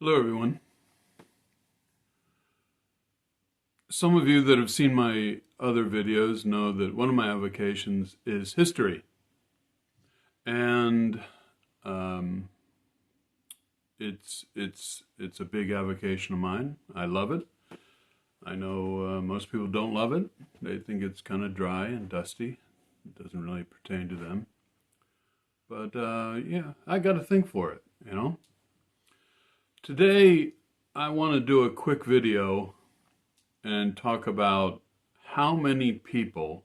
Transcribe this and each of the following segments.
Hello, everyone. Some of you that have seen my other videos know that one of my avocations is history. And it's a big avocation of mine. I love it. I know most people don't love it. They think it's kind of dry and dusty. It doesn't really pertain to them. But yeah, I got a thing for it, you know. Today, I want to do a quick video and talk about how many people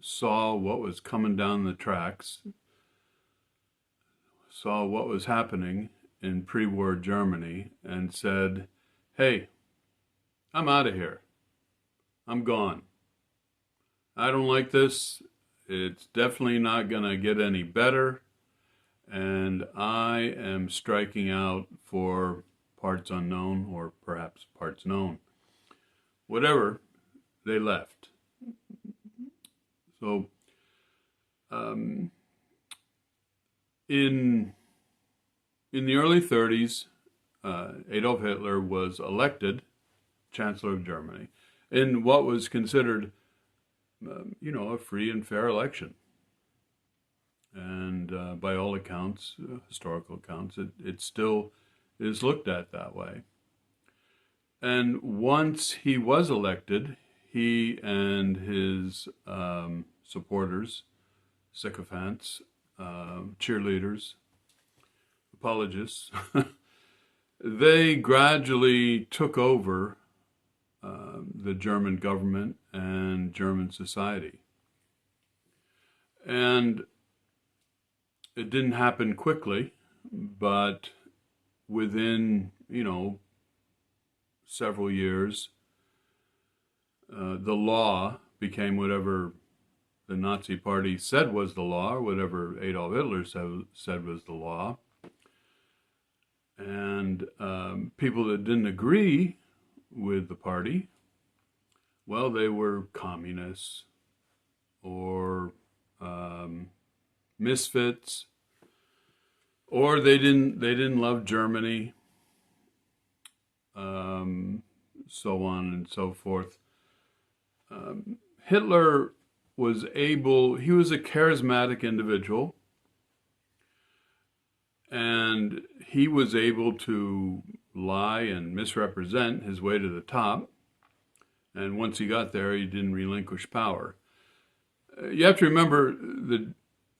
saw what was coming down the tracks, saw what was happening in pre-war Germany, and said, hey, I'm out of here. I'm gone. I don't like this. It's definitely not going to get any better. And I am striking out for parts unknown, or perhaps parts known. Whatever, they left. So, in the early 30s, Adolf Hitler was elected Chancellor of Germany in what was considered, a free and fair election. And by all accounts, historical accounts, it still is looked at that way. And once he was elected, he and his supporters, sycophants, cheerleaders, apologists, they gradually took over the German government and German society. And it didn't happen quickly, but within, several years, the law became whatever the Nazi Party said was the law, or whatever Adolf Hitler said was the law. And people that didn't agree with the party, well, they were communists or misfits, or they didn't love Germany, so on and so forth. Hitler he was a charismatic individual, and he was able to lie and misrepresent his way to the top. And once he got there, he didn't relinquish power. You have to remember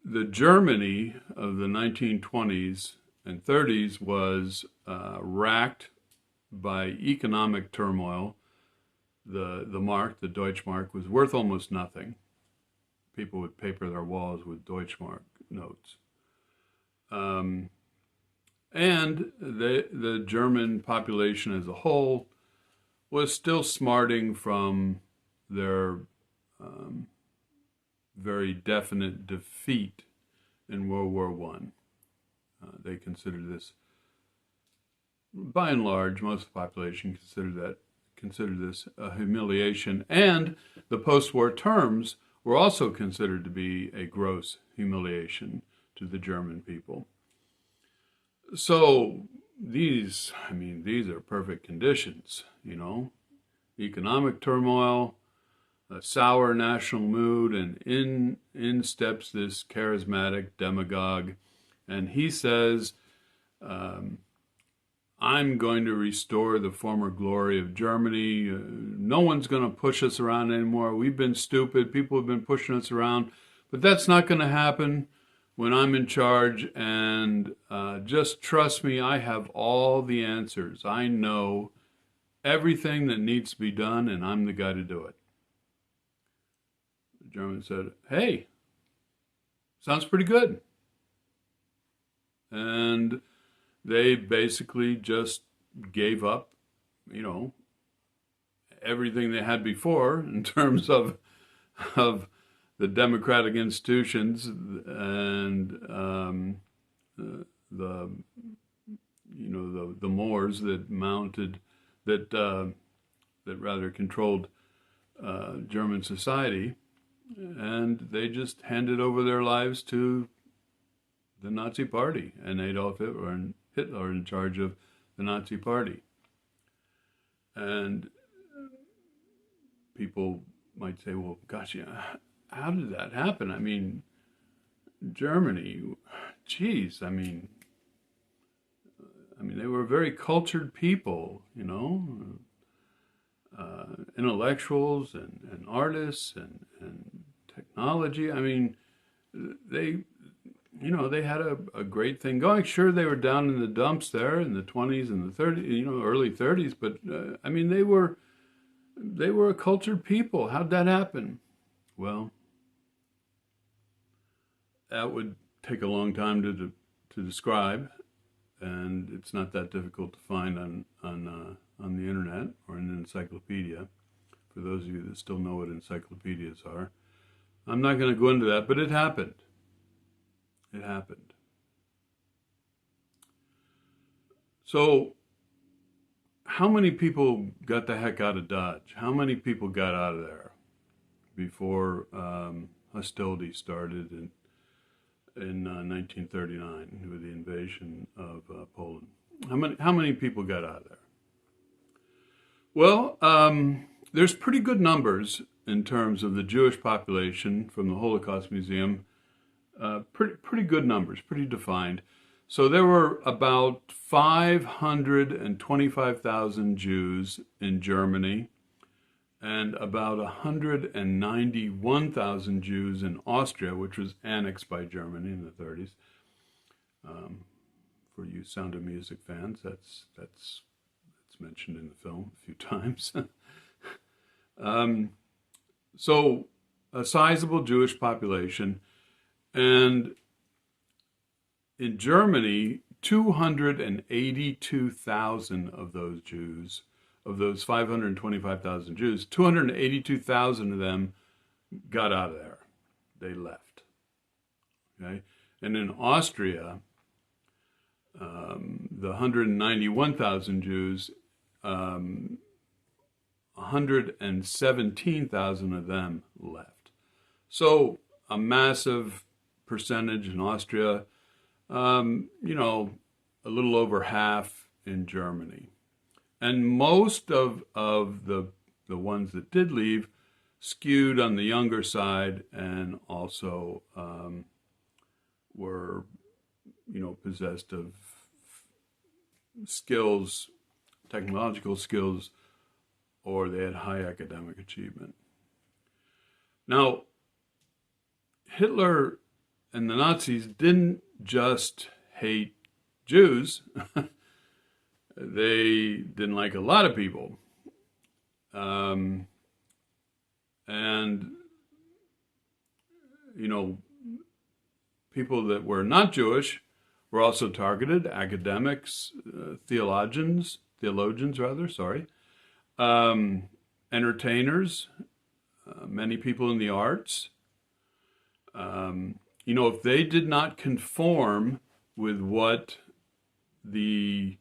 the Germany of the 1920s and 30s was racked by economic turmoil. The mark, the Deutschmark, was worth almost nothing. People would paper their walls with Deutschmark notes. And the German population as a whole was still smarting from their very definite defeat in World War I. They considered this, by and large, most of the population considered this a humiliation, and the post-war terms were also considered to be a gross humiliation to the German people. So these are perfect conditions, economic turmoil, a sour national mood, and in steps this charismatic demagogue, and he says, I'm going to restore the former glory of Germany. No one's going to push us around anymore. We've been stupid. People have been pushing us around, but that's not going to happen when I'm in charge, and just trust me, I have all the answers. I know everything that needs to be done, and I'm the guy to do it. The German said, hey, sounds pretty good. And they basically just gave up, everything they had before in terms of the democratic institutions and the mores that mounted, that rather controlled German society, and they just handed over their lives to the Nazi Party and Adolf Hitler in charge of the Nazi Party. And people might say, well, gosh, yeah, how did that happen? I mean, Germany, geez, I mean, they were very cultured people, you know, intellectuals and artists and technology. I mean, they had a great thing going. Sure, they were down in the dumps there in the 20s and the 30s, early 30s, but I mean, they were a cultured people. How'd that happen? Well, that would take a long time to describe, and it's not that difficult to find on the internet or in an encyclopedia. For those of you that still know what encyclopedias are, I'm not going to go into that, but it happened. It happened. So, how many people got the heck out of Dodge? How many people got out of there before hostilities started in 1939 with the invasion of Poland? How many people got out of there? Well, there's pretty good numbers in terms of the Jewish population from the Holocaust Museum. Pretty good numbers, pretty defined. So there were about 525,000 Jews in Germany and about 191,000 Jews in Austria, which was annexed by Germany in the 30s. For you Sound of Music fans, that's mentioned in the film a few times. So a sizable Jewish population. And in Germany, 282,000 of those Jews, of those 525,000 Jews, 282,000 of them got out of there. They left. Okay? And in Austria, the 191,000 Jews, 117,000 of them left. So a massive percentage in Austria, a little over half in Germany. And most of the ones that did leave skewed on the younger side and also were, possessed of skills, technological skills, or they had high academic achievement. Now, Hitler and the Nazis didn't just hate Jews. They didn't like a lot of people. And, people that were not Jewish were also targeted, academics, theologians, entertainers, many people in the arts. If they did not conform with what the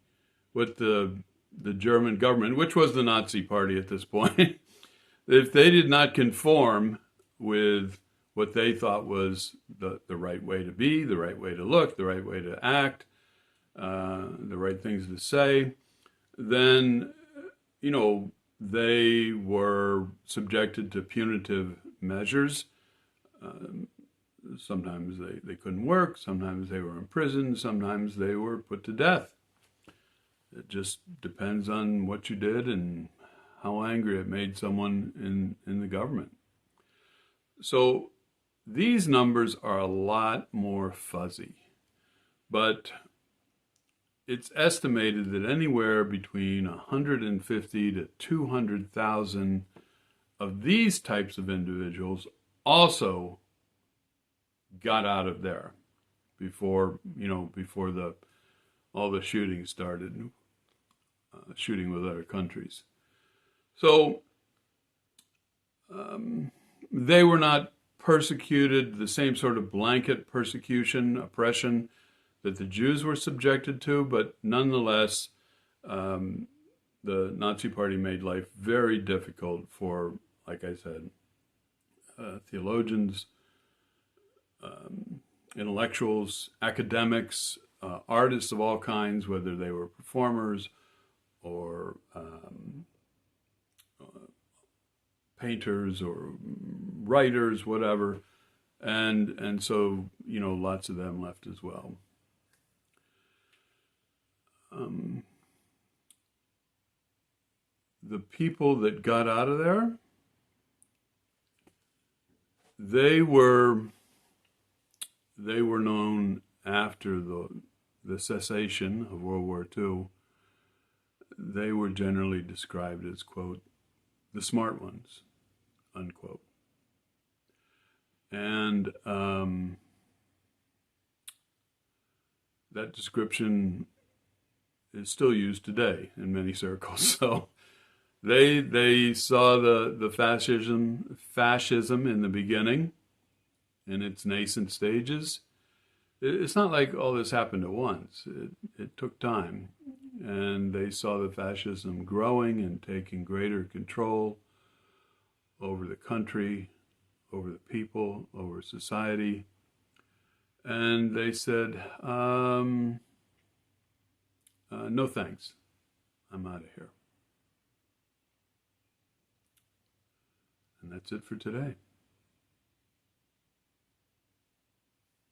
German government, which was the Nazi Party at this point, if they did not conform with what they thought was the right way to be, the right way to look, the right way to act, the right things to say, then, they were subjected to punitive measures. Sometimes they couldn't work, sometimes they were in prison, sometimes they were put to death. It just depends on what you did and how angry it made someone in the government. So these numbers are a lot more fuzzy, but it's estimated that anywhere between 150 to 200,000 of these types of individuals also got out of there before all the shooting started, shooting with other countries. So they were not persecuted, the same sort of blanket persecution, oppression that the Jews were subjected to, but nonetheless, the Nazi Party made life very difficult for, like I said, theologians, intellectuals, academics, artists of all kinds, whether they were performers or painters or writers, whatever. And so, lots of them left as well. The people that got out of there, they were known after the cessation of World War II. They were generally described as, quote, the smart ones, unquote. And that description is still used today in many circles. So they saw the fascism in the beginning, in its nascent stages. It's not like all this happened at once. It took time. And they saw the fascism growing and taking greater control over the country, over the people, over society. And they said, no thanks. I'm out of here. And that's it for today.